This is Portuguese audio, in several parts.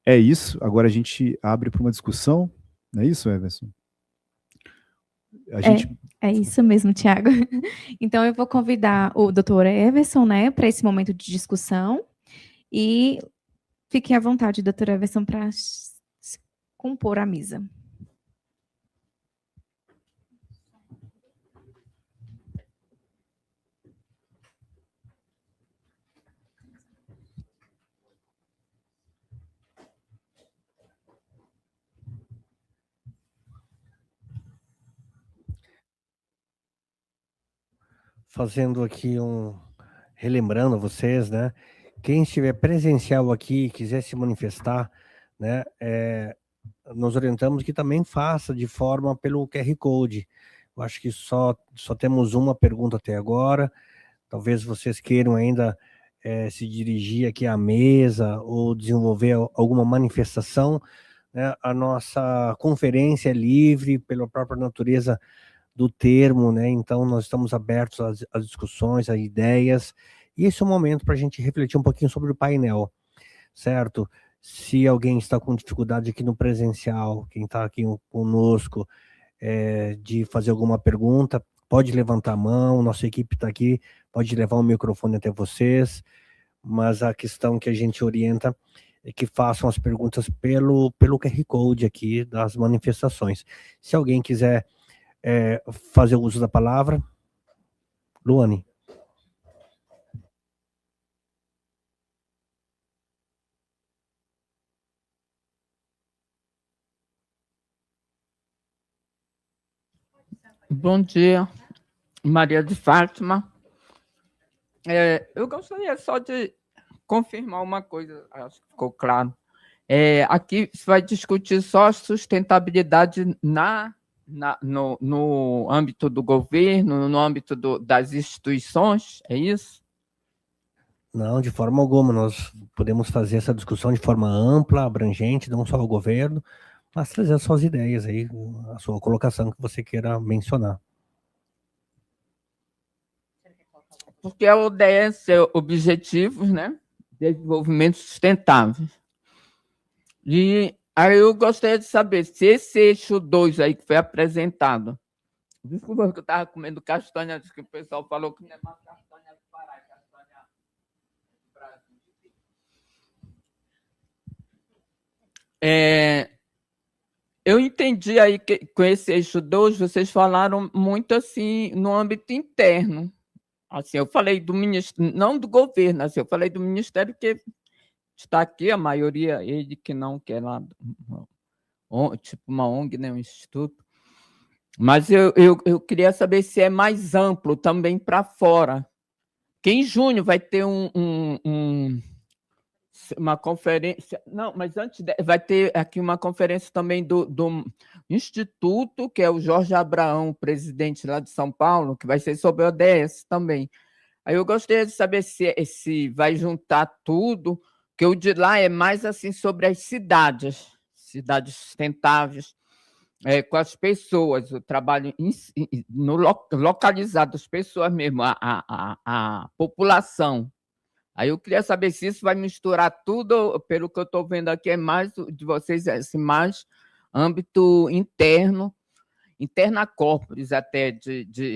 É isso. Agora a gente abre para uma discussão. Não é isso, Everson? A gente... É isso mesmo, Tiago. Então, eu vou convidar o doutor Everson, né, para esse momento de discussão. E fique à vontade, doutor Everson, para compor a mesa. Fazendo aqui relembrando a vocês, né? Quem estiver presencial aqui, quiser se manifestar, né? Nós orientamos que também faça de forma pelo QR Code. Eu acho que só temos uma pergunta até agora. Talvez vocês queiram ainda se dirigir aqui à mesa ou desenvolver alguma manifestação, né? A nossa conferência é livre pela própria natureza do termo, né? Então, nós estamos abertos às discussões, a ideias, e esse é o momento para a gente refletir um pouquinho sobre o painel, certo? Se alguém está com dificuldade aqui no presencial, quem está aqui conosco, de fazer alguma pergunta, pode levantar a mão, nossa equipe está aqui, pode levar o microfone até vocês, mas a questão que a gente orienta é que façam as perguntas pelo QR Code aqui das manifestações. Se alguém quiser fazer o uso da palavra. Luane. Bom dia, Maria de Fátima. Eu gostaria só de confirmar uma coisa, acho que ficou claro. Aqui se vai discutir só a sustentabilidade no âmbito do governo, no âmbito das instituições, é isso? Não, de forma alguma. Nós podemos fazer essa discussão de forma ampla, abrangente, não só o governo, mas trazer as suas ideias aí, a sua colocação que você queira mencionar. Porque a ODS é Objetivos, né? Desenvolvimento Sustentável. E aí eu gostaria de saber se esse eixo 2 aí que foi apresentado. Desculpa que eu estava comendo castanha, acho que o pessoal falou que não é mais castanha do Pará, é castanha do Brasil. Eu entendi aí que com esse eixo 2, vocês falaram muito assim no âmbito interno. Assim, eu falei do ministério, não do governo, assim, eu falei do ministério que está aqui, a maioria, ele que não quer lá, tipo uma ONG, né, um instituto. Mas eu queria saber se é mais amplo também para fora. Que em junho vai ter uma conferência. Não, mas antes vai ter aqui uma conferência também do Instituto, que é o Jorge Abraão, presidente lá de São Paulo, que vai ser sobre o ODS também. Aí eu gostaria de saber se vai juntar tudo, que o de lá é mais assim sobre as cidades sustentáveis, com as pessoas, o trabalho localizado, as pessoas mesmo, a população. Aí eu queria saber se isso vai misturar tudo, pelo que eu estou vendo aqui, é mais de vocês, assim, mais âmbito interno, interna corporis até,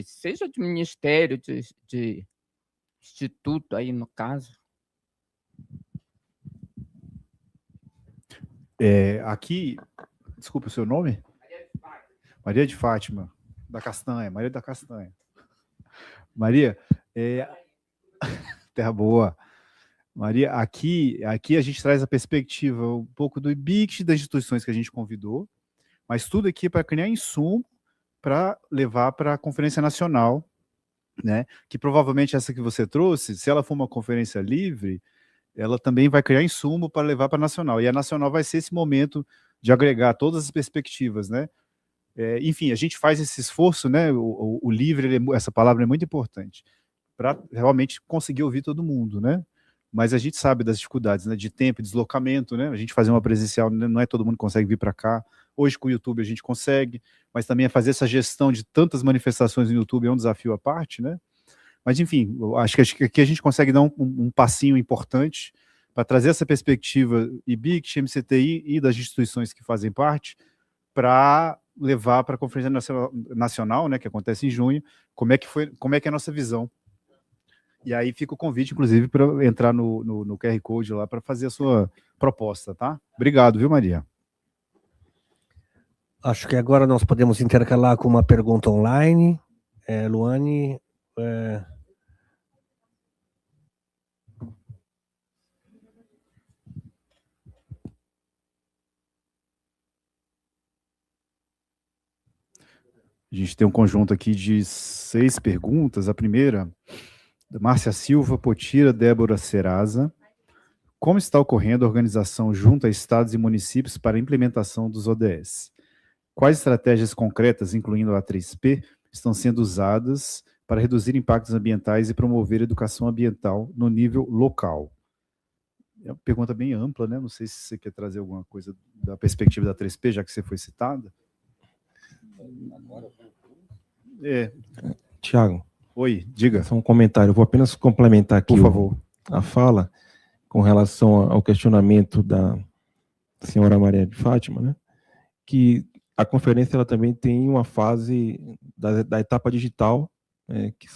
seja de ministério, de instituto aí, no caso. Aqui, desculpa o seu nome? Maria de Fátima, da Castanha, Maria da Castanha. Maria, terra boa. Maria, aqui a gente traz a perspectiva um pouco do IBICT das instituições que a gente convidou, mas tudo aqui é para criar insumo para levar para a Conferência Nacional, né? Que provavelmente essa que você trouxe, se ela for uma conferência livre, ela também vai criar insumo para levar para a Nacional. E a Nacional vai ser esse momento de agregar todas as perspectivas, né? Enfim, a gente faz esse esforço, né? O livre, essa palavra é muito importante, para realmente conseguir ouvir todo mundo, né? Mas a gente sabe das dificuldades, né? De tempo, deslocamento, né? A gente fazer uma presencial, não é todo mundo que consegue vir para cá. Hoje com o YouTube a gente consegue, mas também fazer essa gestão de tantas manifestações no YouTube é um desafio à parte, né? Mas enfim, eu acho que aqui a gente consegue dar um passinho importante para trazer essa perspectiva IBICT, MCTI e das instituições que fazem parte, para levar para a Conferência Nacional, né, que acontece em junho, como é que é a nossa visão. E aí fica o convite, inclusive, para entrar no QR Code lá para fazer a sua proposta, tá? Obrigado, viu, Maria? Acho que agora nós podemos intercalar com uma pergunta online. Luane... A gente tem um conjunto aqui de 6 perguntas. A primeira, da Márcia Silva, Potira, Débora Serasa. Como está ocorrendo a organização junto a estados e municípios para a implementação dos ODS? Quais estratégias concretas, incluindo a 3P, estão sendo usadas para reduzir impactos ambientais e promover educação ambiental no nível local? É uma pergunta bem ampla, né? Não sei se você quer trazer alguma coisa da perspectiva da 3P, já que você foi citada. Tiago. Oi, diga. Só um comentário. Eu vou apenas complementar aqui, por favor, a fala com relação ao questionamento da senhora Maria de Fátima, né? Que a conferência ela também tem uma fase da etapa digital, que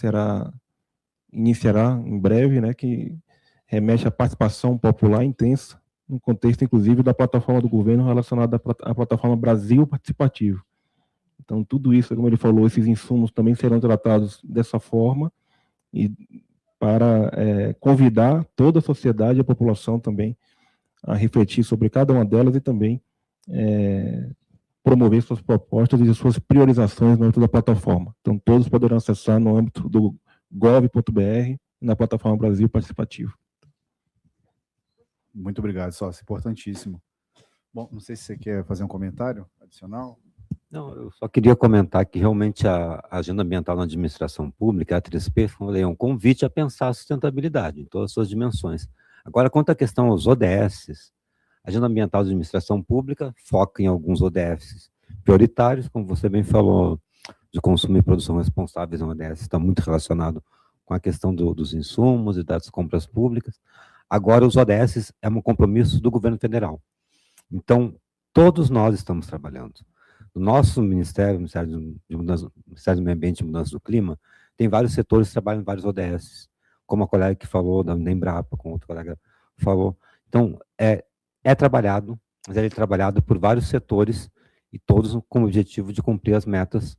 iniciará em breve, né? Que remete à participação popular intensa, no contexto, inclusive, da plataforma do governo relacionada à plataforma Brasil Participativo. Então, tudo isso, como ele falou, esses insumos também serão tratados dessa forma e para convidar toda a sociedade e a população também a refletir sobre cada uma delas e também promover suas propostas e suas priorizações no âmbito da plataforma. Então, todos poderão acessar no âmbito do gov.br na plataforma Brasil Participativo. Muito obrigado, sócio. Importantíssimo. Bom, não sei se você quer fazer um comentário adicional. Não, eu só queria comentar que realmente a Agenda Ambiental na Administração Pública, a 3P, é um convite a pensar a sustentabilidade em todas as suas dimensões. Agora, quanto à questão aos ODS, a Agenda Ambiental da Administração Pública foca em alguns ODFs prioritários, como você bem falou, de consumo e produção responsáveis, o ODS está muito relacionado com a questão dos insumos e das compras públicas. Agora, os ODS é um compromisso do governo federal. Então, todos nós estamos trabalhando. O nosso Ministério do Meio Ambiente e Mudança do Clima, tem vários setores que trabalham em vários ODS, como a colega que falou, da Embrapa, como outro colega falou. Então, é trabalhado, mas é trabalhado por vários setores, e todos com o objetivo de cumprir as metas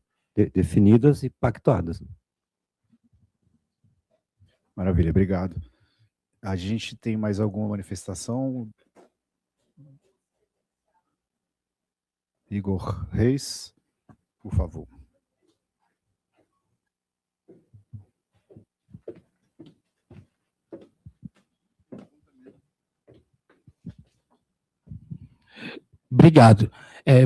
definidas e pactuadas. Maravilha, obrigado. A gente tem mais alguma manifestação? Igor Reis, por favor. Obrigado.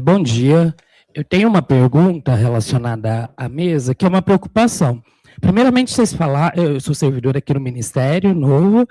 Bom dia. Eu tenho uma pergunta relacionada à mesa, que é uma preocupação. Primeiramente, vocês falaram, eu sou servidor aqui no Ministério Novo,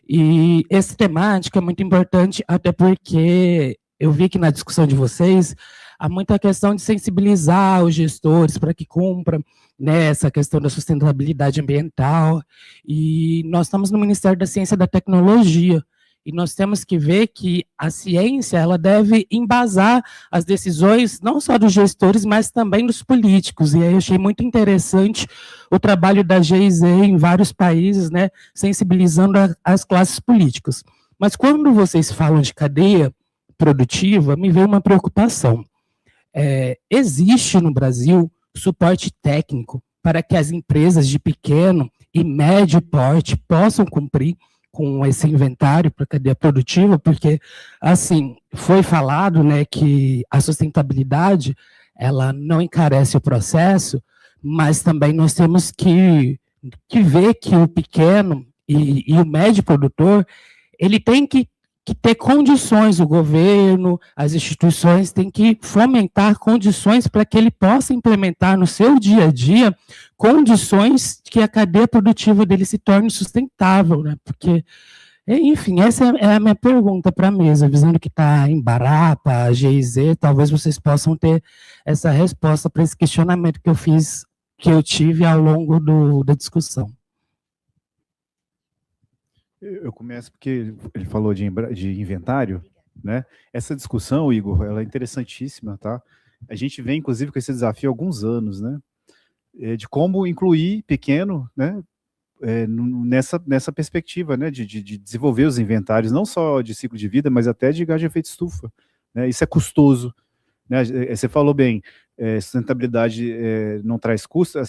e essa temática é muito importante, até porque eu vi que na discussão de vocês há muita questão de sensibilizar os gestores para que cumpram, né, essa questão da sustentabilidade ambiental, e nós estamos no Ministério da Ciência e da Tecnologia, e nós temos que ver que a ciência ela deve embasar as decisões, não só dos gestores, mas também dos políticos. E aí eu achei muito interessante o trabalho da GIZ em vários países, né, sensibilizando as classes políticas. Mas quando vocês falam de cadeia produtiva, me veio uma preocupação. Existe no Brasil suporte técnico para que as empresas de pequeno e médio porte possam cumprir com esse inventário para a cadeia produtiva, porque, assim, foi falado, né, que a sustentabilidade, ela não encarece o processo, mas também nós temos que ver que o pequeno e o médio produtor, ele tem que ter condições, o governo, as instituições têm que fomentar condições para que ele possa implementar no seu dia a dia condições que a cadeia produtiva dele se torne sustentável, né? Porque, enfim, essa é a minha pergunta para a mesa, visando que está em Embrapa, GIZ, talvez vocês possam ter essa resposta para esse questionamento que eu tive ao longo da discussão. Eu começo porque ele falou de inventário, né? Essa discussão, Igor, ela é interessantíssima, tá? A gente vem, inclusive, com esse desafio há alguns anos, né? De como incluir pequeno, né? Nessa perspectiva, né? De desenvolver os inventários, não só de ciclo de vida, mas até de gás de efeito estufa, né? Isso é custoso, né? Você falou bem, sustentabilidade não traz custo,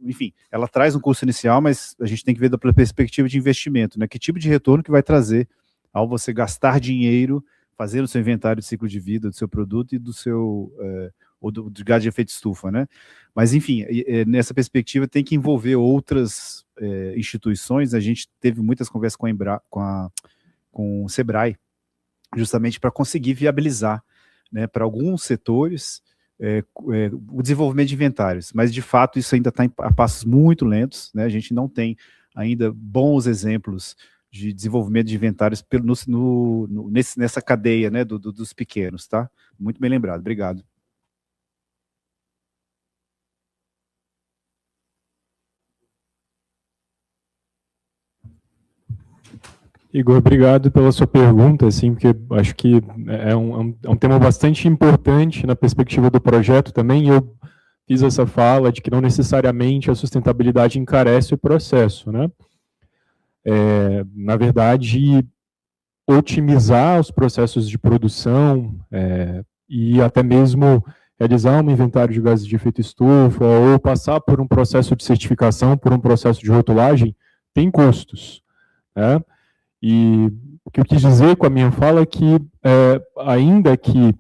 enfim, ela traz um custo inicial, mas a gente tem que ver da perspectiva de investimento, né? Que tipo de retorno que vai trazer ao você gastar dinheiro fazendo o seu inventário de ciclo de vida do seu produto e do seu ou do gás de efeito estufa, né? Mas enfim, nessa perspectiva tem que envolver outras instituições. A gente teve muitas conversas com o Sebrae, justamente para conseguir viabilizar, né, para alguns setores, o desenvolvimento de inventários, mas de fato isso ainda está a passos muito lentos, né? A gente não tem ainda bons exemplos de desenvolvimento de inventários nessa cadeia, né, dos pequenos, tá? Muito bem lembrado, obrigado. Igor, obrigado pela sua pergunta, assim, porque acho que é um tema bastante importante na perspectiva do projeto também, e eu fiz essa fala de que não necessariamente a sustentabilidade encarece o processo, né? Na verdade, otimizar os processos de produção e até mesmo realizar um inventário de gases de efeito estufa ou passar por um processo de certificação, por um processo de rotulagem, tem custos, né? E o que eu quis dizer com a minha fala é que, ainda que,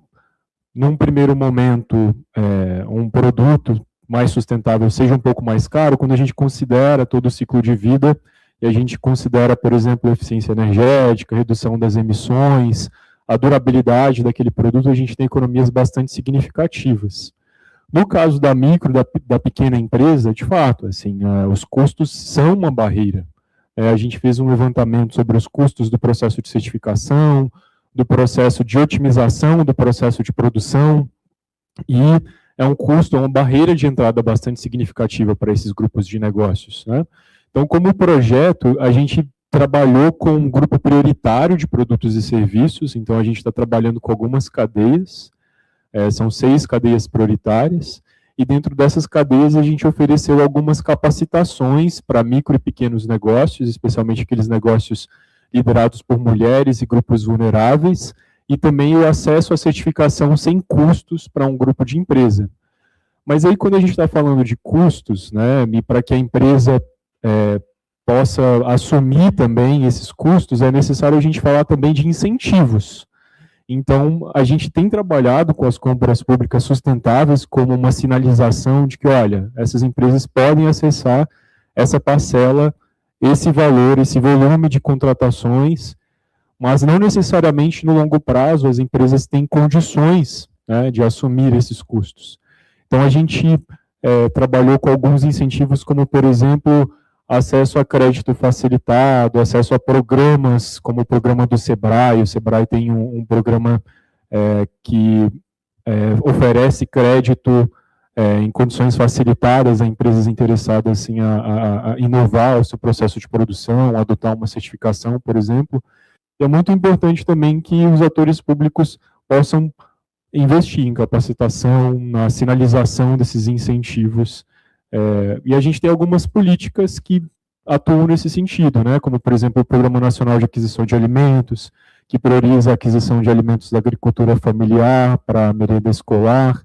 num primeiro momento, um produto mais sustentável seja um pouco mais caro, quando a gente considera todo o ciclo de vida, e a gente considera, por exemplo, a eficiência energética, a redução das emissões, a durabilidade daquele produto, a gente tem economias bastante significativas. No caso da micro, da pequena empresa, de fato, assim, os custos são uma barreira. A gente fez um levantamento sobre os custos do processo de certificação, do processo de otimização do processo de produção, e é um custo, é uma barreira de entrada bastante significativa para esses grupos de negócios, né? Então, como projeto, a gente trabalhou com um grupo prioritário de produtos e serviços, então a gente está trabalhando com algumas cadeias, são 6 cadeias prioritárias, e dentro dessas cadeias a gente ofereceu algumas capacitações para micro e pequenos negócios, especialmente aqueles negócios liderados por mulheres e grupos vulneráveis, e também o acesso à certificação sem custos para um grupo de empresa. Mas aí quando a gente está falando de custos, né, e para que a empresa possa assumir também esses custos, é necessário a gente falar também de incentivos. Então, a gente tem trabalhado com as compras públicas sustentáveis como uma sinalização de que, olha, essas empresas podem acessar essa parcela, esse valor, esse volume de contratações, mas não necessariamente no longo prazo as empresas têm condições, né, de assumir esses custos. Então, a gente trabalhou com alguns incentivos, como, por exemplo, acesso a crédito facilitado, acesso a programas, como o programa do Sebrae. O Sebrae tem um programa que oferece crédito em condições facilitadas a empresas interessadas assim, a inovar o seu processo de produção, a adotar uma certificação, por exemplo. E é muito importante também que os atores públicos possam investir em capacitação, na sinalização desses incentivos. E a gente tem algumas políticas que atuam nesse sentido, né? Como, por exemplo, o Programa Nacional de Aquisição de Alimentos, que prioriza a aquisição de alimentos da agricultura familiar para a merenda escolar.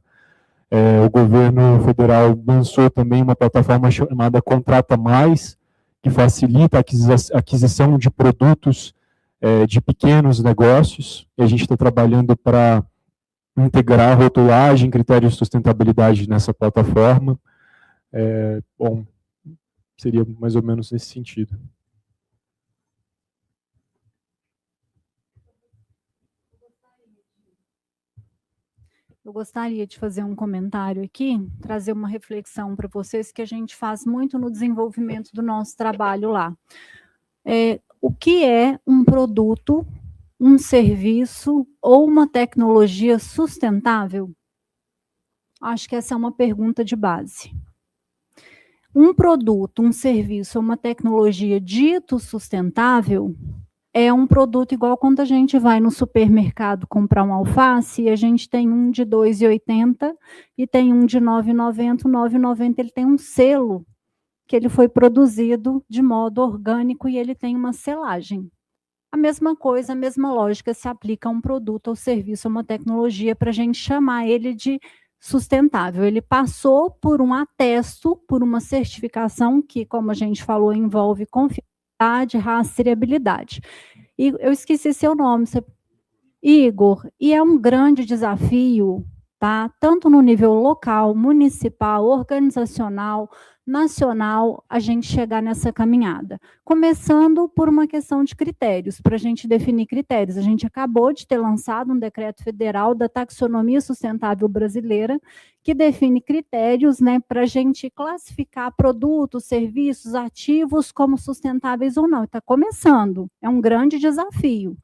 O governo federal lançou também uma plataforma chamada Contrata Mais, que facilita a aquisição de produtos de pequenos negócios, e a gente está trabalhando para integrar rotulagem, critérios de sustentabilidade nessa plataforma. Bom, seria mais ou menos nesse sentido. Eu gostaria de fazer um comentário aqui, trazer uma reflexão para vocês que a gente faz muito no desenvolvimento do nosso trabalho lá. O que é um produto, um serviço ou uma tecnologia sustentável? Acho que essa é uma pergunta de base. Um produto, um serviço, uma tecnologia dito sustentável é um produto igual quando a gente vai no supermercado comprar um alface e a gente tem um de R$ 2,80 e tem um de R$ 9,90. O R$ 9,90 ele tem um selo que ele foi produzido de modo orgânico e ele tem uma selagem. A mesma coisa, a mesma lógica se aplica a um produto ou serviço, a uma tecnologia, para a gente chamar ele de sustentável. Ele passou por um atesto, por uma certificação que, como a gente falou, envolve confiabilidade, rastreabilidade. E eu esqueci seu nome, Igor, e é um grande desafio, tá? Tanto no nível local, municipal, organizacional, nacional, a gente chegar nessa caminhada. Começando por uma questão de critérios, para a gente definir critérios. A gente acabou de ter lançado um decreto federal da taxonomia sustentável brasileira, que define critérios, né, para a gente classificar produtos, serviços, ativos como sustentáveis ou não. Está começando, é um grande desafio.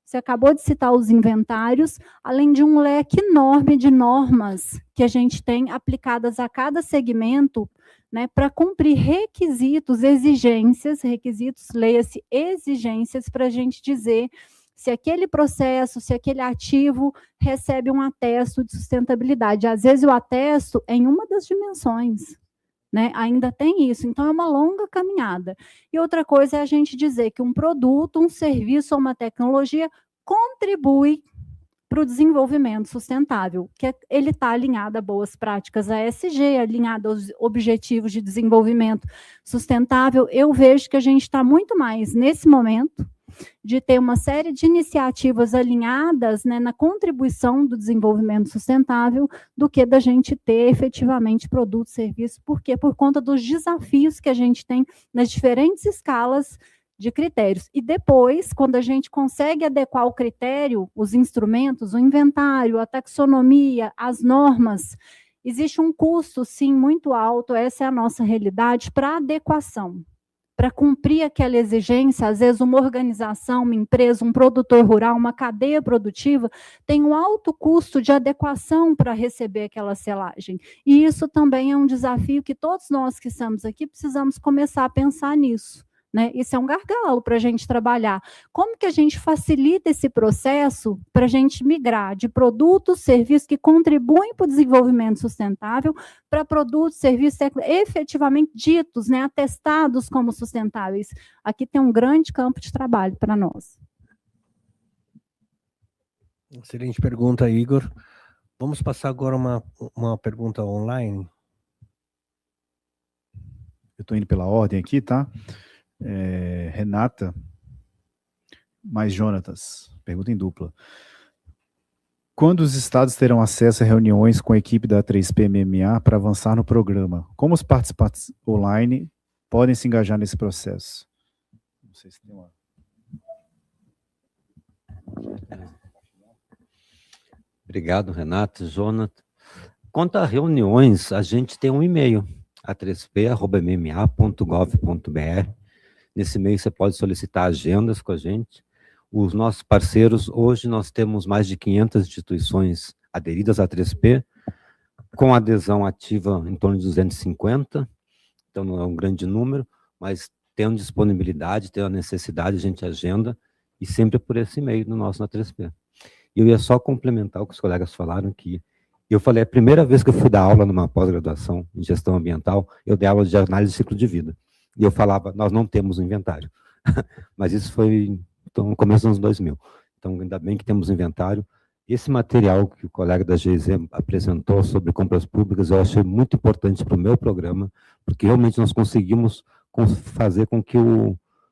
Você acabou de citar os inventários, além de um leque enorme de normas que a gente tem aplicadas a cada segmento, né, para cumprir requisitos, exigências, requisitos, leia-se exigências, para a gente dizer se aquele processo, se aquele ativo recebe um atesto de sustentabilidade. Às vezes o atesto é em uma das dimensões, né? Ainda tem isso, então é uma longa caminhada. E outra coisa é a gente dizer que um produto, um serviço ou uma tecnologia contribui para o desenvolvimento sustentável, que ele está alinhado a boas práticas ASG, alinhado aos objetivos de desenvolvimento sustentável. Eu vejo que a gente está muito mais, nesse momento, de ter uma série de iniciativas alinhadas, né, na contribuição do desenvolvimento sustentável, do que da gente ter efetivamente produtos, serviços, porque por conta dos desafios que a gente tem nas diferentes escalas de critérios. E depois, quando a gente consegue adequar o critério, os instrumentos, o inventário, a taxonomia, as normas, existe um custo, sim, muito alto, essa é a nossa realidade, para adequação. Para cumprir aquela exigência, às vezes uma organização, uma empresa, um produtor rural, uma cadeia produtiva, tem um alto custo de adequação para receber aquela selagem. E isso também é um desafio que todos nós que estamos aqui precisamos começar a pensar nisso. Né? Isso é um gargalo para a gente trabalhar. Como que a gente facilita esse processo para a gente migrar de produtos, serviços que contribuem para o desenvolvimento sustentável para produtos, serviços efetivamente ditos, né, atestados como sustentáveis? Aqui tem um grande campo de trabalho para nós. Excelente pergunta, Igor. Vamos passar agora uma pergunta online. Eu estou indo pela ordem aqui, tá? Renata, mais Jonatas, pergunta em dupla. Quando os estados terão acesso a reuniões com a equipe da 3P MMA para avançar no programa? Como os participantes online podem se engajar nesse processo? Não sei se tem uma... Obrigado, Renato, Jonathan. Quanto a reuniões, a gente tem um e-mail, a3p@mma.gov.br. Nesse e-mail você pode solicitar agendas com a gente. Os nossos parceiros, hoje nós temos mais de 500 instituições aderidas à 3P, com adesão ativa em torno de 250, então não é um grande número, mas tendo disponibilidade, tendo a necessidade, a gente agenda, e sempre por esse e-mail no nosso na 3P. E eu ia só complementar o que os colegas falaram, que eu falei, a primeira vez que eu fui dar aula numa pós-graduação em gestão ambiental, eu dei aula de análise de ciclo de vida. E eu falava, nós não temos um inventário. Mas isso foi então, no começo dos anos 2000. Então, ainda bem que temos inventário. Esse material que o colega da GIZ apresentou sobre compras públicas, eu achei muito importante para o meu programa, porque realmente nós conseguimos fazer com que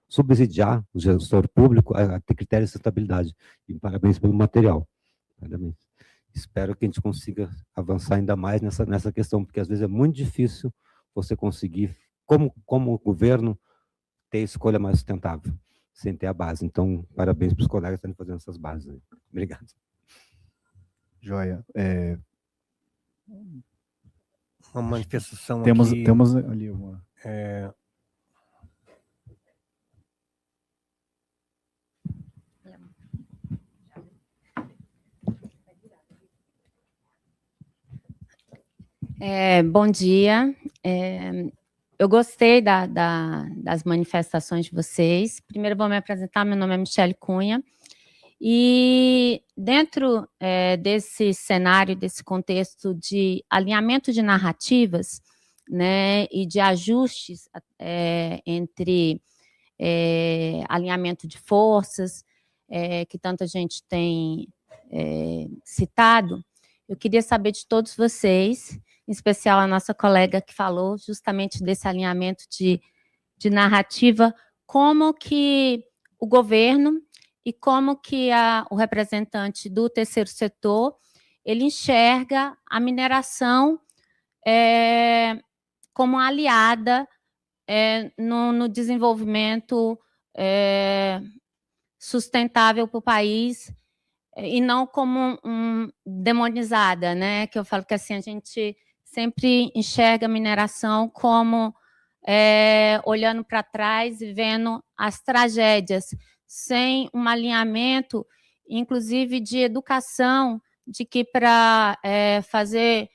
subsidiar o gestor público a ter critérios de sustentabilidade. E parabéns pelo material. Parabéns. Espero que a gente consiga avançar ainda mais nessa questão, porque às vezes é muito difícil você conseguir, como governo, ter escolha mais sustentável, sem ter a base. Então, parabéns para os colegas que estão fazendo essas bases aí. Obrigado. Joia. Uma manifestação temos, aqui... Temos ali uma... Bom dia. Eu gostei das manifestações de vocês. Primeiro vou me apresentar, meu nome é Michele Cunha, e dentro desse cenário, desse contexto de alinhamento de narrativas, né, e de ajustes entre alinhamento de forças, que tanta gente tem citado, eu queria saber de todos vocês, em especial a nossa colega que falou justamente desse alinhamento de narrativa, como que o governo e como que o representante do terceiro setor, ele enxerga a mineração como aliada no desenvolvimento sustentável para o país, e não como demonizada, né? Que eu falo que assim, a gente sempre enxerga a mineração como olhando para trás e vendo as tragédias, sem um alinhamento, inclusive de educação, de que para fazer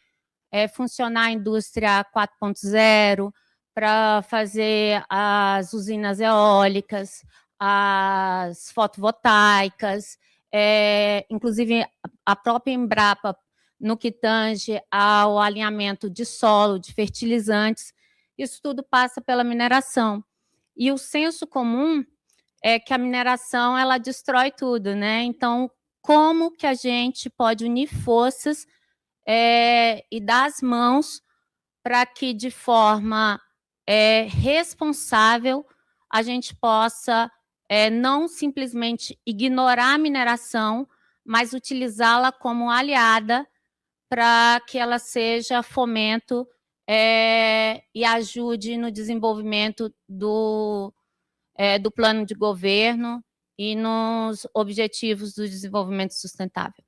funcionar a indústria 4.0, para fazer as usinas eólicas, as fotovoltaicas, inclusive a própria Embrapa, no que tange ao alinhamento de solo, de fertilizantes, isso tudo passa pela mineração. E o senso comum é que a mineração ela destrói tudo, né? Então, como que a gente pode unir forças e dar as mãos para que, de forma responsável, a gente possa não simplesmente ignorar a mineração, mas utilizá-la como aliada para que ela seja fomento e ajude no desenvolvimento do plano de governo e nos objetivos do desenvolvimento sustentável.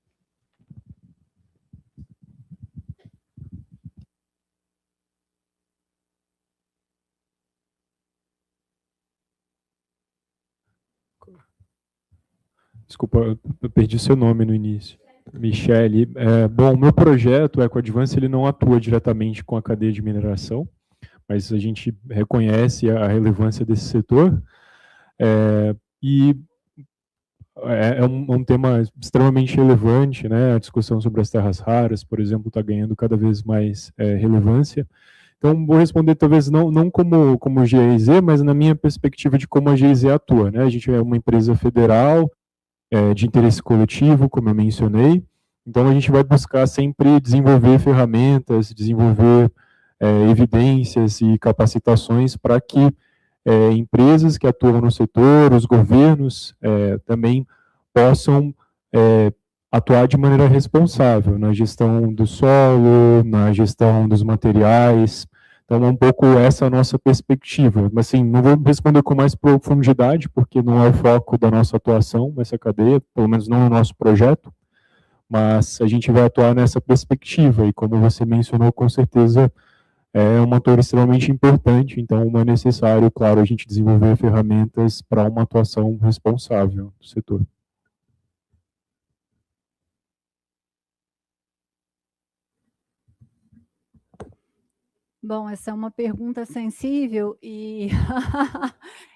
Desculpa, eu perdi seu nome no início. Michele. Bom, o meu projeto, o EcoAdvance, ele não atua diretamente com a cadeia de mineração, mas a gente reconhece a relevância desse setor, e é um tema extremamente relevante, né? A discussão sobre as terras raras, por exemplo, está ganhando cada vez mais relevância. Então, vou responder talvez não como GIZ, mas na minha perspectiva de como a GIZ atua, né? A gente é uma empresa federal, de interesse coletivo, como eu mencionei, então a gente vai buscar sempre desenvolver ferramentas, desenvolver evidências e capacitações para que empresas que atuam no setor, os governos também possam atuar de maneira responsável na gestão do solo, na gestão dos materiais. Então, um pouco essa é a nossa perspectiva. Mas, assim, não vou responder com mais profundidade, porque não é o foco da nossa atuação nessa cadeia, pelo menos não no nosso projeto, mas a gente vai atuar nessa perspectiva, e como você mencionou, com certeza é um ator extremamente importante, então é necessário, claro, a gente desenvolver ferramentas para uma atuação responsável do setor. Bom, essa é uma pergunta sensível e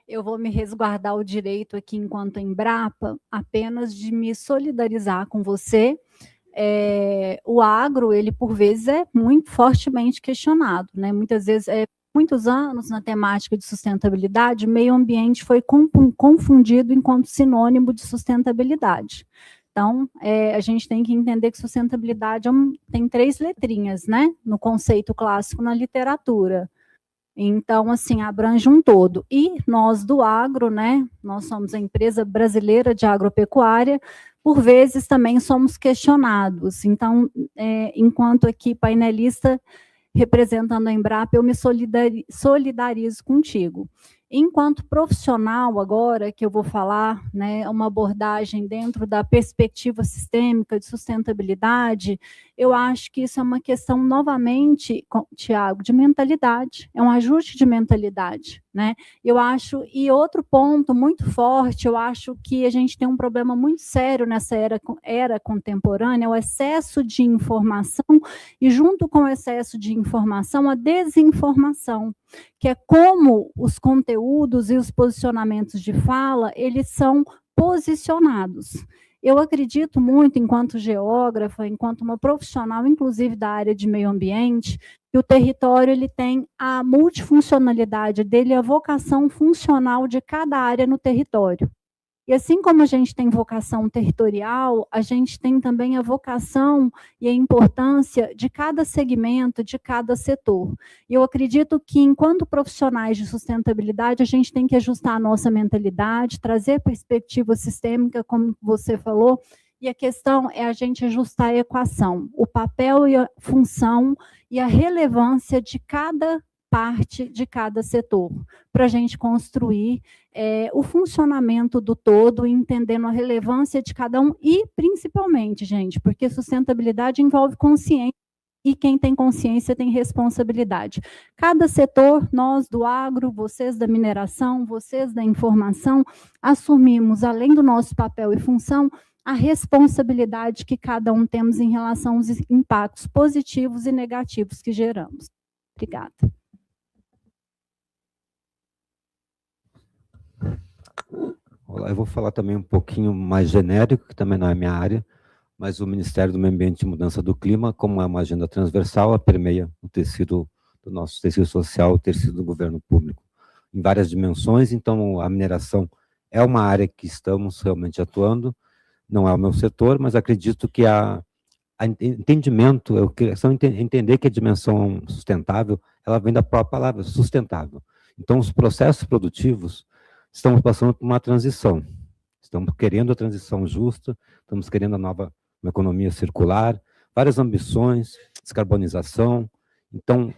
eu vou me resguardar o direito aqui enquanto Embrapa apenas de me solidarizar com você. O agro, ele por vezes é muito fortemente questionado, né? Muitas vezes, muitos anos na temática de sustentabilidade, meio ambiente foi confundido enquanto sinônimo de sustentabilidade. Então, a gente tem que entender que sustentabilidade tem 3 letrinhas, né? No conceito clássico na literatura. Então, assim, abrange um todo. E nós do agro, né? Nós somos a empresa brasileira de agropecuária, por vezes também somos questionados. Então, enquanto aqui painelista representando a Embrapa, eu me solidarizo contigo. Enquanto profissional, agora que eu vou falar, né, uma abordagem dentro da perspectiva sistêmica de sustentabilidade, eu acho que isso é uma questão, novamente, Tiago, de mentalidade, é um ajuste de mentalidade. né? Eu acho, e outro ponto muito forte, eu acho que a gente tem um problema muito sério nessa era contemporânea, o excesso de informação, e junto com o excesso de informação, a desinformação, que é como os conteúdos e os posicionamentos de fala, eles são posicionados. Eu acredito muito, enquanto geógrafa, enquanto uma profissional, inclusive da área de meio ambiente, que o território ele tem a multifuncionalidade dele, a vocação funcional de cada área no território. E assim como a gente tem vocação territorial, a gente tem também a vocação e a importância de cada segmento, de cada setor. E eu acredito que, enquanto profissionais de sustentabilidade, a gente tem que ajustar a nossa mentalidade, trazer perspectiva sistêmica, como você falou, e a questão é a gente ajustar a equação, o papel e a função e a relevância de cada parte de cada setor, para a gente construir o funcionamento do todo, entendendo a relevância de cada um e, principalmente, gente, porque sustentabilidade envolve consciência, e quem tem consciência tem responsabilidade. Cada setor, nós do agro, vocês da mineração, vocês da informação, assumimos, além do nosso papel e função, a responsabilidade que cada um temos em relação aos impactos positivos e negativos que geramos. Obrigada. Olá, eu vou falar também um pouquinho mais genérico, que também não é minha área, mas o Ministério do Meio Ambiente e Mudança do Clima, como é uma agenda transversal, ela permeia o tecido do nosso tecido social, o tecido do governo público, em várias dimensões. Então, a mineração é uma área que estamos realmente atuando, não é o meu setor, mas acredito que entendimento, entender que a dimensão sustentável, ela vem da própria palavra, sustentável. Então, os processos produtivos, estamos passando por uma transição, estamos querendo a transição justa, estamos querendo uma economia circular, várias ambições, descarbonização. Então,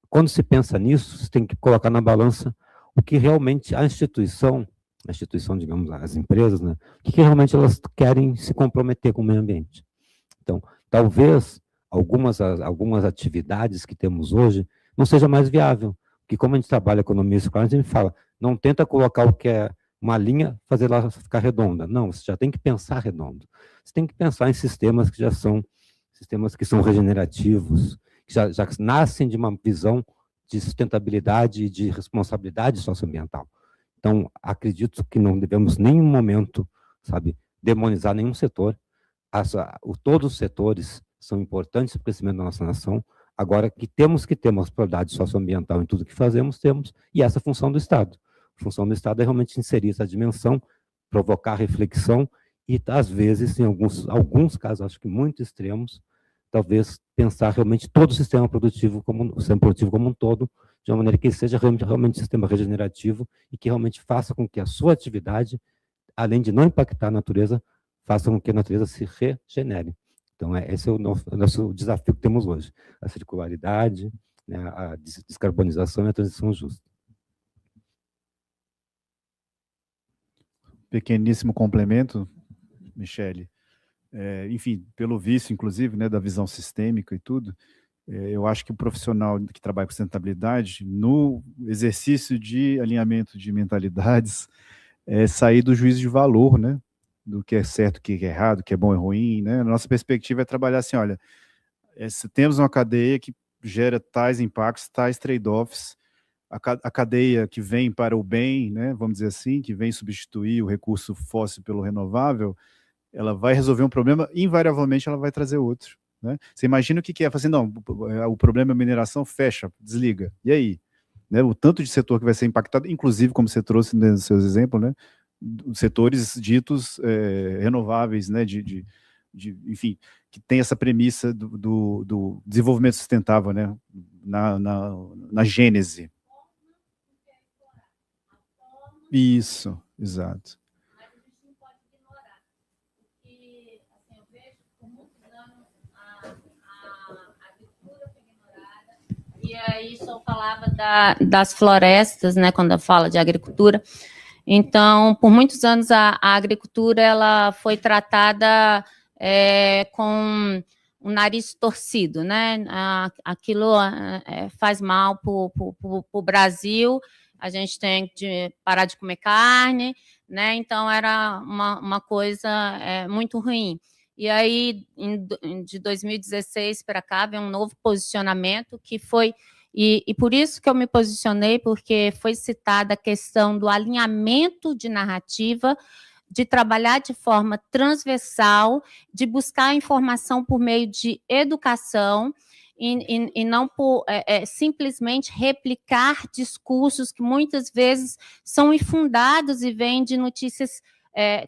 quando se pensa nisso, você tem que colocar na balança o que realmente a instituição, digamos, as empresas, né, o que realmente elas querem se comprometer com o meio ambiente. Então, talvez algumas atividades que temos hoje não seja mais viável, porque como a gente trabalha economia circular, a gente fala, não tenta colocar o que é uma linha, fazer ela ficar redonda. Não, você já tem que pensar redondo. Você tem que pensar em sistemas que já são sistemas que são regenerativos, que já nascem de uma visão de sustentabilidade e de responsabilidade socioambiental. Então, acredito que não devemos em nenhum momento, demonizar nenhum setor. Todos os setores são importantes para o crescimento da nossa nação. Agora, que temos que ter uma responsabilidade socioambiental em tudo que fazemos, temos, e essa é a função do Estado. A função do Estado é realmente inserir essa dimensão, provocar reflexão e, às vezes, em alguns casos, acho que muito extremos, talvez pensar realmente todo o sistema produtivo como um todo, de uma maneira que seja realmente um sistema regenerativo e que realmente faça com que a sua atividade, além de não impactar a natureza, faça com que a natureza se regenere. Então, esse é o nosso desafio que temos hoje, a circularidade, né, a descarbonização e a transição justa. Pequeníssimo complemento, Michele. Enfim, pelo visto, inclusive, né, da visão sistêmica e tudo, eu acho que o profissional que trabalha com sustentabilidade, no exercício de alinhamento de mentalidades, sair do juízo de valor, né, do que é certo, o que é errado, o que é bom e ruim, né? A nossa perspectiva é trabalhar assim, olha, se temos uma cadeia que gera tais impactos, tais trade-offs, a cadeia que vem para o bem, né, vamos dizer assim, que vem substituir o recurso fóssil pelo renovável, ela vai resolver um problema, invariavelmente ela vai trazer outro. Né? Você imagina o que é? Assim, não, o problema é a mineração, fecha, desliga. E aí? Né, o tanto de setor que vai ser impactado, inclusive, como você trouxe nos seus exemplos, né, setores ditos renováveis, né, enfim, que tem essa premissa do desenvolvimento sustentável, né, na gênese. Isso, exato. Mas a gente não pode ignorar, porque assim, eu vejo que por muitos anos a agricultura foi ignorada, e aí só falava das florestas, né, quando fala de agricultura. Então, por muitos anos a agricultura ela foi tratada com o nariz torcido, né? Aquilo faz mal para o Brasil. a gente tem que parar de comer carne, né? Então, era uma coisa muito ruim. E aí, de 2016 para cá, vem um novo posicionamento que foi... E por isso que eu me posicionei, porque foi citada a questão do alinhamento de narrativa, de trabalhar de forma transversal, de buscar informação por meio de educação, e não por simplesmente replicar discursos que muitas vezes são infundados e vêm de notícias,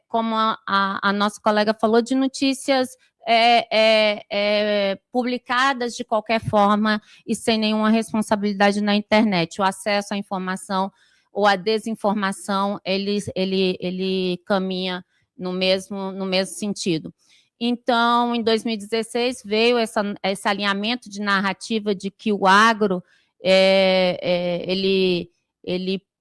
como a nossa colega falou, de notícias publicadas de qualquer forma e sem nenhuma responsabilidade na internet. O acesso à informação ou a desinformação, ele caminha no mesmo sentido. Então, em 2016, veio esse alinhamento de narrativa de que o agro ele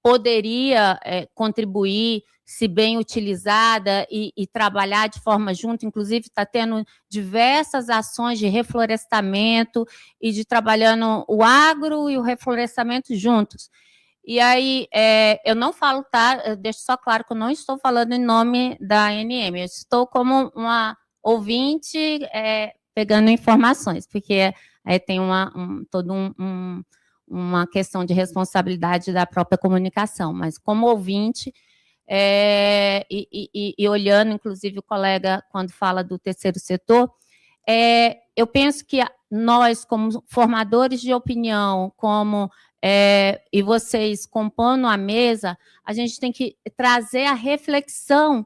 poderia contribuir, se bem utilizada, e trabalhar de forma junto. Inclusive, está tendo diversas ações de reflorestamento e de trabalhando o agro e o reflorestamento juntos. E aí, eu não falo, tá? Eu deixo só claro que eu não estou falando em nome da ANM, eu estou como uma ouvinte pegando informações, porque tem toda uma questão de responsabilidade da própria comunicação, mas como ouvinte, e olhando, inclusive, o colega, quando fala do terceiro setor, eu penso que nós, como formadores de opinião, e vocês compondo a mesa, a gente tem que trazer a reflexão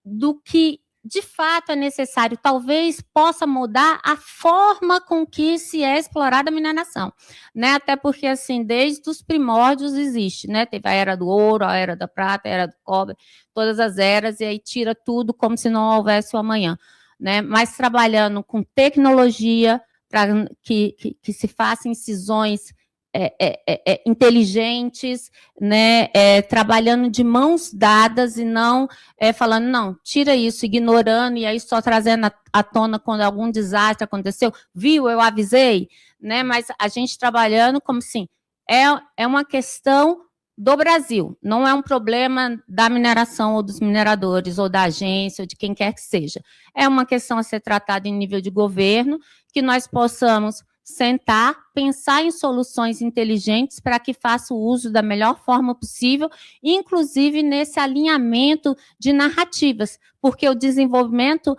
do que, de fato, é necessário. Talvez possa mudar a forma com que se é explorada a mineração, né? Até porque, assim, desde os primórdios existe, né? Teve a era do ouro, a era da prata, a era do cobre, todas as eras, e aí tira tudo como se não houvesse o amanhã, né? Mas trabalhando com tecnologia para que se façam incisões inteligentes, né, trabalhando de mãos dadas e não falando, não, tira isso, ignorando, e aí só trazendo à tona quando algum desastre aconteceu, viu, eu avisei, né, mas a gente trabalhando como assim, é uma questão do Brasil, não é um problema da mineração ou dos mineradores, ou da agência, ou de quem quer que seja. É uma questão a ser tratada em nível de governo, que nós possamos sentar, pensar em soluções inteligentes para que faça o uso da melhor forma possível, inclusive nesse alinhamento de narrativas, porque o desenvolvimento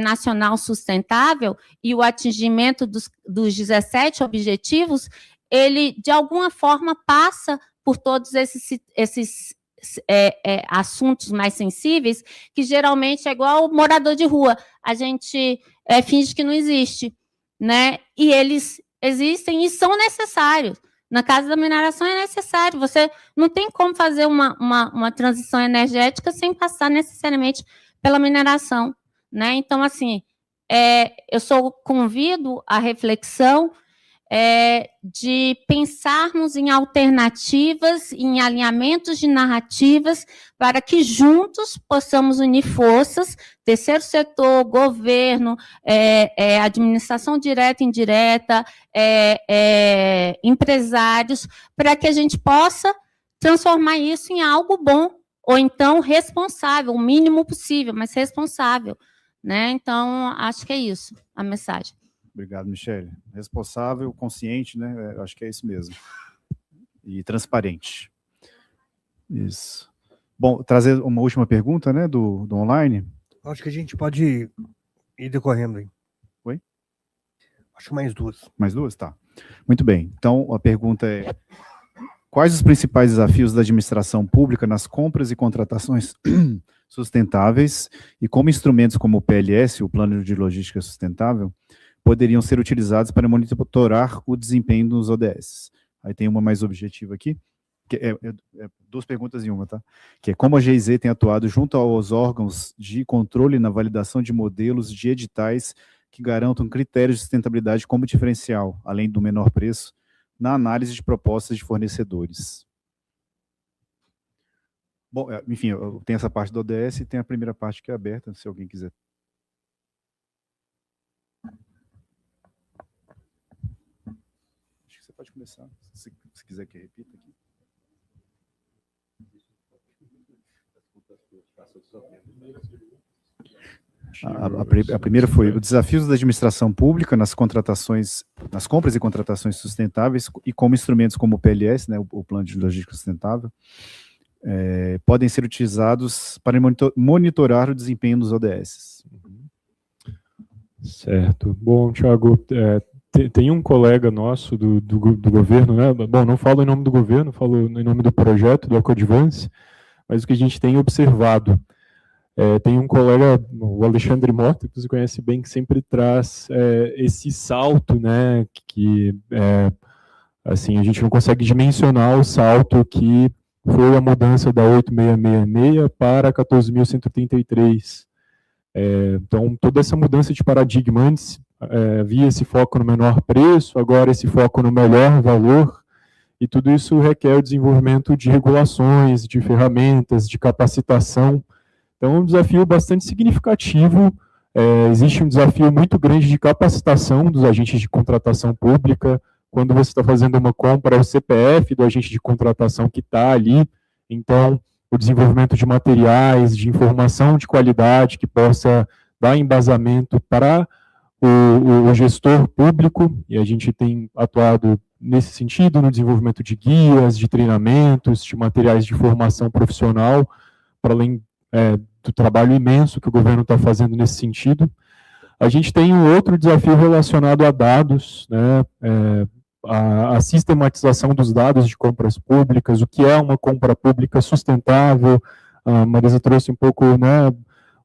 nacional sustentável e o atingimento dos 17 objetivos, ele, de alguma forma, passa por todos esses assuntos mais sensíveis, que geralmente é igual o morador de rua, a gente finge que não existe, né? E eles existem e são necessários. Na casa da mineração é necessário. Você não tem como fazer uma transição energética sem passar necessariamente pela mineração, né? Então, assim, eu convido a reflexão de pensarmos em alternativas, em alinhamentos de narrativas, para que juntos possamos unir forças, terceiro setor, governo, administração direta e indireta, empresários, para que a gente possa transformar isso em algo bom, ou então responsável, o mínimo possível, mas responsável, né? Então, acho que é isso a mensagem. Obrigado, Michele. Responsável, consciente, né? Acho que é isso mesmo. E transparente. Isso. Bom, trazer uma última pergunta, né, do online. Acho que a gente pode ir decorrendo aí. Oi? Acho que mais duas. Mais duas? Tá. Muito bem. Então, a pergunta é: quais os principais desafios da administração pública nas compras e contratações sustentáveis e como instrumentos como o PLS, o Plano de Logística Sustentável, poderiam ser utilizados para monitorar o desempenho dos ODS? Aí tem uma mais objetiva aqui, que duas perguntas em uma, tá? Que é como a GIZ tem atuado junto aos órgãos de controle na validação de modelos de editais que garantam critérios de sustentabilidade como diferencial, além do menor preço, na análise de propostas de fornecedores. Bom, enfim, eu tenho essa parte do ODS e tem a primeira parte que é aberta, se alguém quiser. Acho que você pode começar, se quiser que eu repita aqui. A primeira foi os desafios da administração pública nas contratações, nas compras e contratações sustentáveis e como instrumentos como o PLS, né, o Plano de Logística Sustentável, podem ser utilizados para monitorar o desempenho dos ODS. Certo. Bom, Thiago, tem um colega nosso do governo, né? Bom, não falo em nome do governo, falo em nome do projeto, do Ecodvance, mas o que a gente tem observado, tem um colega, o Alexandre Mota, que você conhece bem, que sempre traz esse salto, né? Que, assim, a gente não consegue dimensionar o salto que foi a mudança da 8666 para 14.133. Então, toda essa mudança de paradigma, antes havia esse foco no menor preço, agora esse foco no melhor valor, e tudo isso requer o desenvolvimento de regulações, de ferramentas, de capacitação. Então, é um desafio bastante significativo. Existe um desafio muito grande de capacitação dos agentes de contratação pública. Quando você está fazendo uma compra, é o CPF do agente de contratação que está ali. Então, o desenvolvimento de materiais, de informação de qualidade que possa dar embasamento para o gestor público, e a gente tem atuado nesse sentido, no desenvolvimento de guias, de treinamentos, de materiais de formação profissional, para além do trabalho imenso que o governo está fazendo nesse sentido. A gente tem um outro desafio relacionado a dados, né, a sistematização dos dados de compras públicas, o que é uma compra pública sustentável. A Marisa trouxe um pouco, né,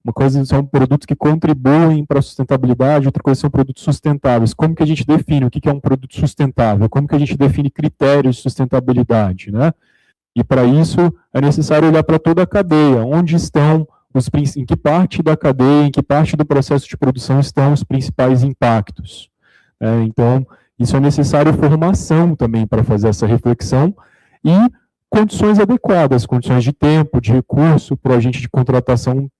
uma coisa são produtos que contribuem para a sustentabilidade, outra coisa são produtos sustentáveis. Como que a gente define o que é um produto sustentável? Como que a gente define critérios de sustentabilidade, né? E para isso é necessário olhar para toda a cadeia, onde estão em que parte da cadeia, em que parte do processo de produção estão os principais impactos. Então, isso é necessário formação também para fazer essa reflexão e condições adequadas, condições de tempo, de recurso, para o agente de contratação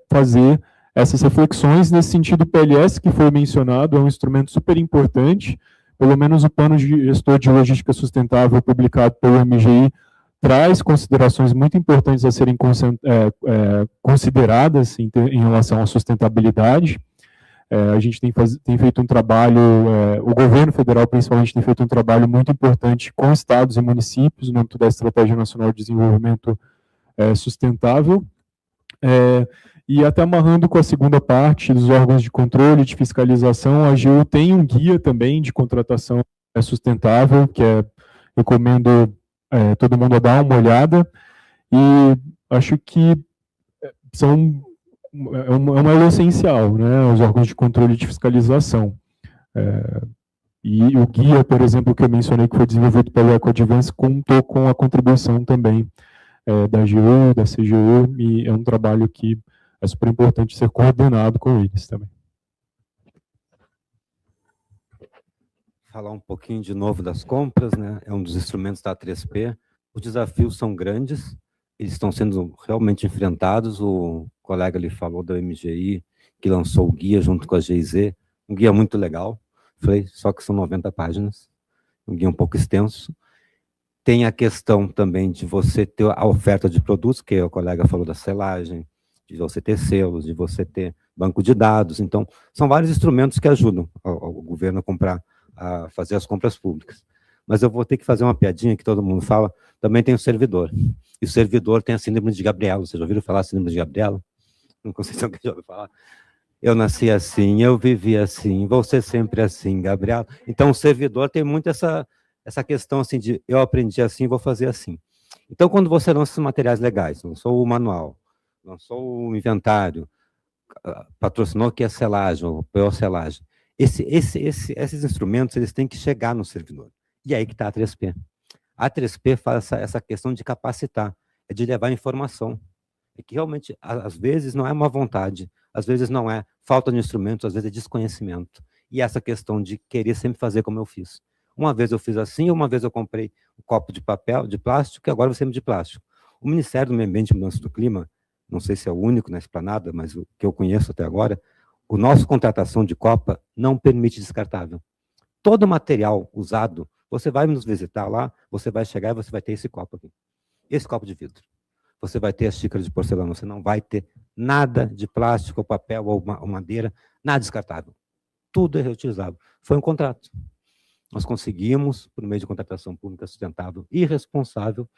fazer essas reflexões. Nesse sentido, o PLS, que foi mencionado, é um instrumento super importante. Pelo menos o Plano de Gestor de Logística Sustentável, publicado pelo MGI, traz considerações muito importantes a serem consideradas em relação à sustentabilidade. A gente tem feito um trabalho, o governo federal principalmente tem feito um trabalho muito importante com estados e municípios no âmbito da Estratégia Nacional de Desenvolvimento Sustentável, e até amarrando com a segunda parte dos órgãos de controle e de fiscalização, a AGU tem um guia também de contratação sustentável, que recomendo todo mundo a dar uma olhada, e acho que é uma elo essencial, né, os órgãos de controle e de fiscalização. E o guia, por exemplo, que eu mencionei, que foi desenvolvido pelo Ecodvance, contou com a contribuição também da AGU, da CGU, e é um trabalho que é super importante ser coordenado com eles também. Falar um pouquinho de novo das compras, né? É um dos instrumentos da A3P. Os desafios são grandes, eles estão sendo realmente enfrentados. O colega ali falou da MGI, que lançou o guia junto com a GIZ, um guia muito legal, só que são 90 páginas, um guia um pouco extenso. Tem a questão também de você ter a oferta de produtos, que o colega falou da selagem, de você ter selos, de você ter banco de dados. Então, são vários instrumentos que ajudam o governo a fazer as compras públicas. Mas eu vou ter que fazer uma piadinha que todo mundo fala, também tem o servidor. E o servidor tem a síndrome de Gabriela. Vocês já ouviram falar da síndrome de Gabriela? Não sei se alguém já ouviu falar. Eu nasci assim, eu vivi assim, vou ser sempre assim, Gabriela. Então, o servidor tem muito essa questão assim de eu aprendi assim, vou fazer assim. Então, quando você lança esses materiais legais, lançou o manual, lançou o inventário, patrocinou que é a selagem, ou PO selagem, esses instrumentos eles têm que chegar no servidor. E aí que está a A3P. A A3P faz essa questão de capacitar, de levar informação. É que realmente, às vezes, não é uma vontade, às vezes não é falta de instrumentos, às vezes é desconhecimento. E essa questão de querer sempre fazer como eu fiz. Uma vez eu fiz assim, uma vez eu comprei um copo de papel, de plástico, e agora eu vou sempre de plástico. O Ministério do Meio Ambiente e Mudança do Clima, não sei se é o único na esplanada, mas o que eu conheço até agora, o nosso contratação de copa não permite descartável. Todo material usado, você vai nos visitar lá, você vai chegar e você vai ter esse copo aqui. Esse copo de vidro. você vai ter a xícara de porcelana, você não vai ter nada de plástico, ou papel, ou madeira, nada descartável. Tudo é reutilizável. Foi um contrato. Nós conseguimos, por meio de contratação pública sustentável e responsável,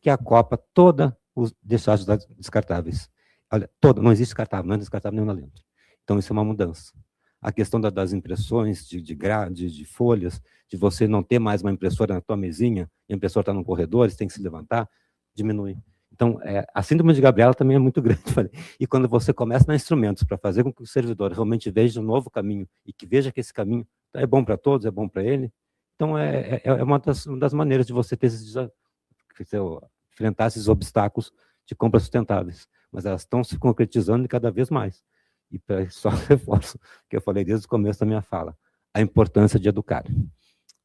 que a Copa toda os deixasse descartáveis. Olha, toda, não existe descartável, não é descartável nenhum lá dentro. Então, isso é uma mudança. A questão das impressões de folhas, de você não ter mais uma impressora na tua mesinha, a impressora está no corredor, você tem que se levantar, diminui. Então, a síndrome de Gabriela também é muito grande. E quando você começa a dar instrumentos para fazer com que o servidor realmente veja um novo caminho e que veja que esse caminho é bom para todos, é bom para ele, então é uma das maneiras de você ter enfrentar esses obstáculos de compras sustentáveis. Mas elas estão se concretizando cada vez mais. E só reforço o que eu falei desde o começo da minha fala, a importância de educar.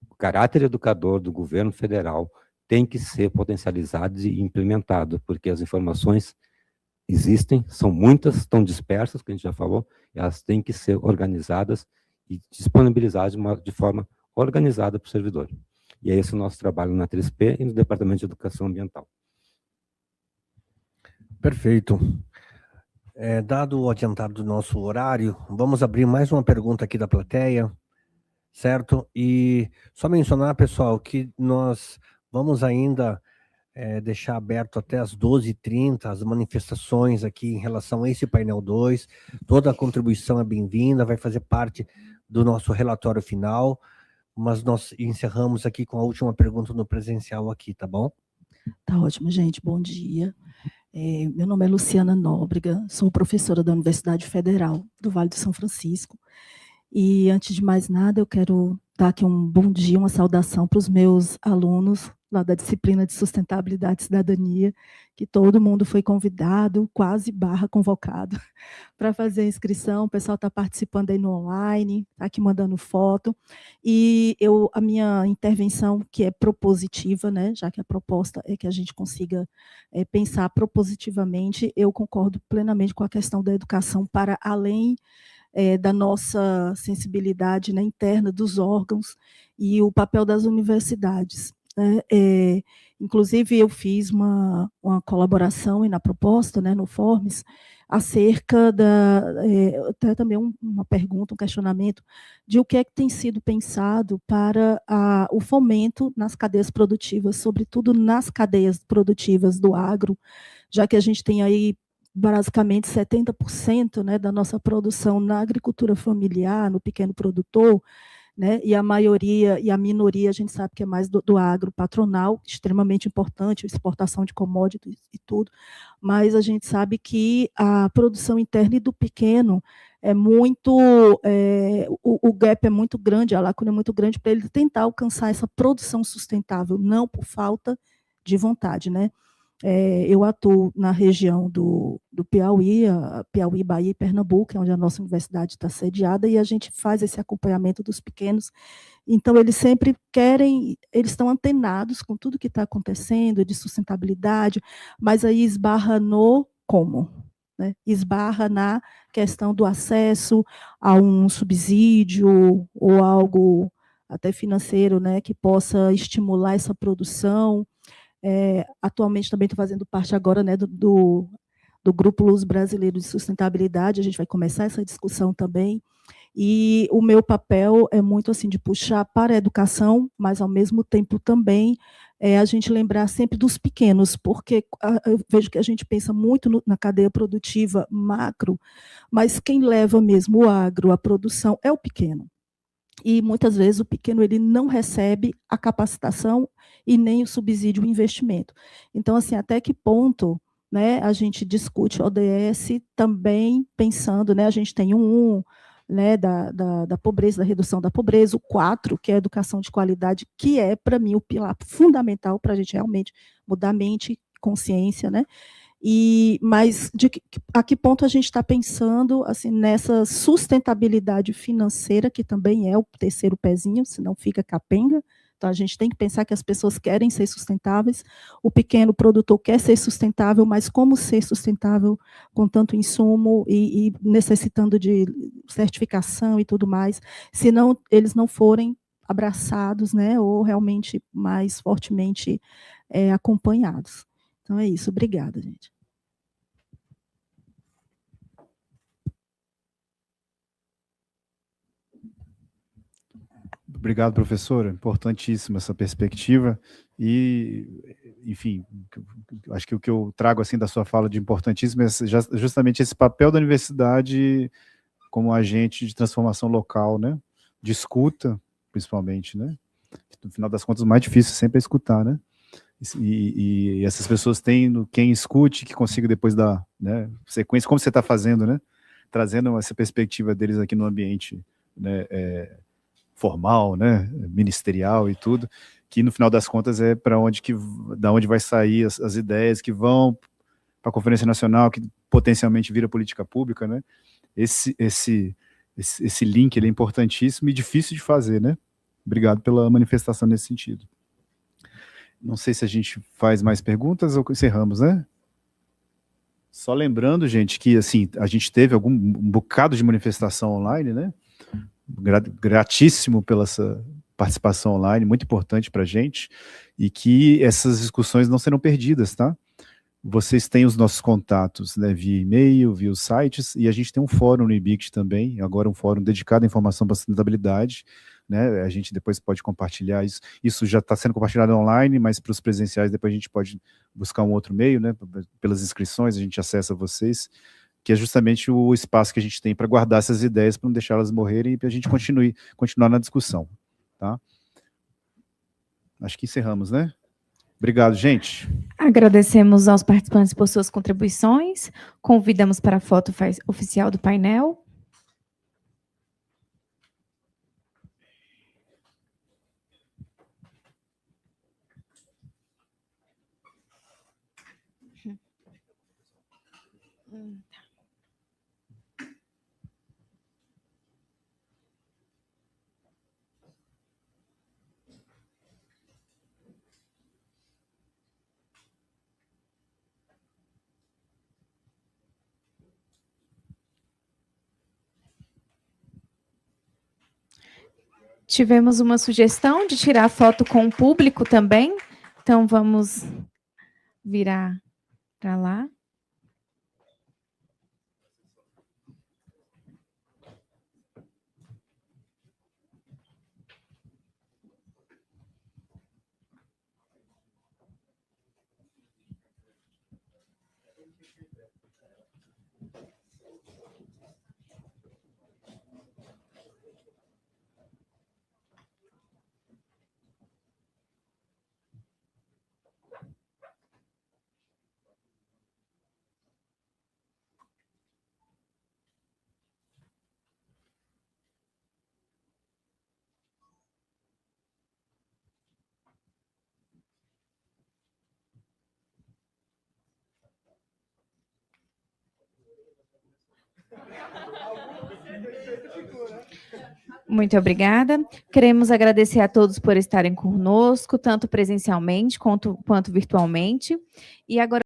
O caráter educador do governo federal tem que ser potencializado e implementado, porque as informações existem, são muitas, estão dispersas, que a gente já falou, elas têm que ser organizadas e disponibilizadas de forma organizada para o servidor. E é esse o nosso trabalho na 3P e no Departamento de Educação Ambiental. Perfeito. Dado o adiantado do nosso horário, vamos abrir mais uma pergunta aqui da plateia, certo? E só mencionar, pessoal, que nós vamos ainda deixar aberto até as 12h30 as manifestações aqui em relação a esse painel 2. Toda a contribuição é bem-vinda, vai fazer parte do nosso relatório final, mas nós encerramos aqui com a última pergunta no presencial aqui, tá bom? Tá ótimo, gente. Bom dia. Meu nome é Luciana Nóbrega, sou professora da Universidade Federal do Vale do São Francisco. E, antes de mais nada, eu quero dar aqui um bom dia, uma saudação para os meus alunos lá da disciplina de Sustentabilidade e Cidadania, que todo mundo foi convidado, quase convocado, para fazer a inscrição. O pessoal está participando aí no online, está aqui mandando foto. E a minha intervenção, que é propositiva, né, já que a proposta é que a gente consiga pensar propositivamente, eu concordo plenamente com a questão da educação para além da nossa sensibilidade, né, interna dos órgãos e o papel das universidades. Inclusive, eu fiz uma colaboração na proposta, né, no Forms, acerca até também uma pergunta, um questionamento, de o que é que tem sido pensado para o fomento nas cadeias produtivas, sobretudo nas cadeias produtivas do agro, já que a gente tem aí basicamente 70%, né, da nossa produção na agricultura familiar, no pequeno produtor, né, e a maioria e a minoria a gente sabe que é mais do agro patronal, extremamente importante, exportação de commodities e tudo, mas a gente sabe que a produção interna e do pequeno é muito, o gap é muito grande, a lacuna é muito grande para ele tentar alcançar essa produção sustentável, não por falta de vontade, né? Eu atuo na região do Piauí, Piauí, Bahia e Pernambuco, é onde a nossa universidade está sediada, e a gente faz esse acompanhamento dos pequenos. Então, eles sempre eles estão antenados com tudo que está acontecendo, de sustentabilidade, mas aí esbarra no como, né? Esbarra na questão do acesso a um subsídio ou algo até financeiro, né, que possa estimular essa produção. Atualmente também estou fazendo parte agora, né, do Grupo Luz Brasileiro de Sustentabilidade, a gente vai começar essa discussão também, e o meu papel é muito assim de puxar para a educação, mas ao mesmo tempo também a gente lembrar sempre dos pequenos, porque eu vejo que a gente pensa muito na cadeia produtiva macro, mas quem leva mesmo o agro, a produção, é o pequeno. E muitas vezes o pequeno ele não recebe a capacitação e nem o subsídio, o investimento. Então, assim, até que ponto, né, a gente discute ODS também pensando, né, a gente tem né, da pobreza, da redução da pobreza, o 4, que é a educação de qualidade, que é, para mim, o pilar fundamental para a gente realmente mudar a mente, consciência, né? Mas a que ponto a gente está pensando assim, nessa sustentabilidade financeira, que também é o terceiro pezinho, senão fica capenga. Então, a gente tem que pensar que as pessoas querem ser sustentáveis, o pequeno produtor quer ser sustentável, mas como ser sustentável com tanto insumo e necessitando de certificação e tudo mais, se não, eles não forem abraçados, né, ou realmente mais fortemente acompanhados. Então é isso. Obrigada, gente. Obrigado, professora. Importantíssima essa perspectiva. E, enfim, acho que o que eu trago assim da sua fala de importantíssimo é justamente esse papel da universidade como agente de transformação local, né? De escuta, principalmente, né? No final das contas, o mais difícil sempre é escutar, né? E essas pessoas têm quem escute, que consiga depois dar, né, sequência, como você está fazendo, né? Trazendo essa perspectiva deles aqui no ambiente, né, formal, né, ministerial e tudo, que no final das contas é para da onde vai sair as ideias que vão para a Conferência Nacional, que potencialmente vira política pública, né? Esse link ele é importantíssimo e difícil de fazer, né? Obrigado pela manifestação nesse sentido. Não sei se a gente faz mais perguntas ou encerramos, né? Só lembrando, gente, que assim, a gente teve um bocado de manifestação online, né? Gratíssimo pela essa participação online, muito importante para a gente, e que essas discussões não serão perdidas, tá? Vocês têm os nossos contatos, né, via e-mail, via os sites, e a gente tem um fórum no IBICT também, agora um fórum dedicado à informação para sustentabilidade, né? A gente depois pode compartilhar isso. Isso já está sendo compartilhado online, mas para os presenciais depois a gente pode buscar um outro meio, né? Pelas inscrições a gente acessa vocês, que é justamente o espaço que a gente tem para guardar essas ideias, para não deixá-las morrerem e para a gente continuar na discussão, tá? Acho que encerramos, né? Obrigado, gente. Agradecemos aos participantes por suas contribuições. Convidamos para a foto oficial do painel. Tivemos uma sugestão de tirar foto com o público também, então vamos virar para lá. Muito obrigada. Queremos agradecer a todos por estarem conosco, tanto presencialmente quanto virtualmente. E agora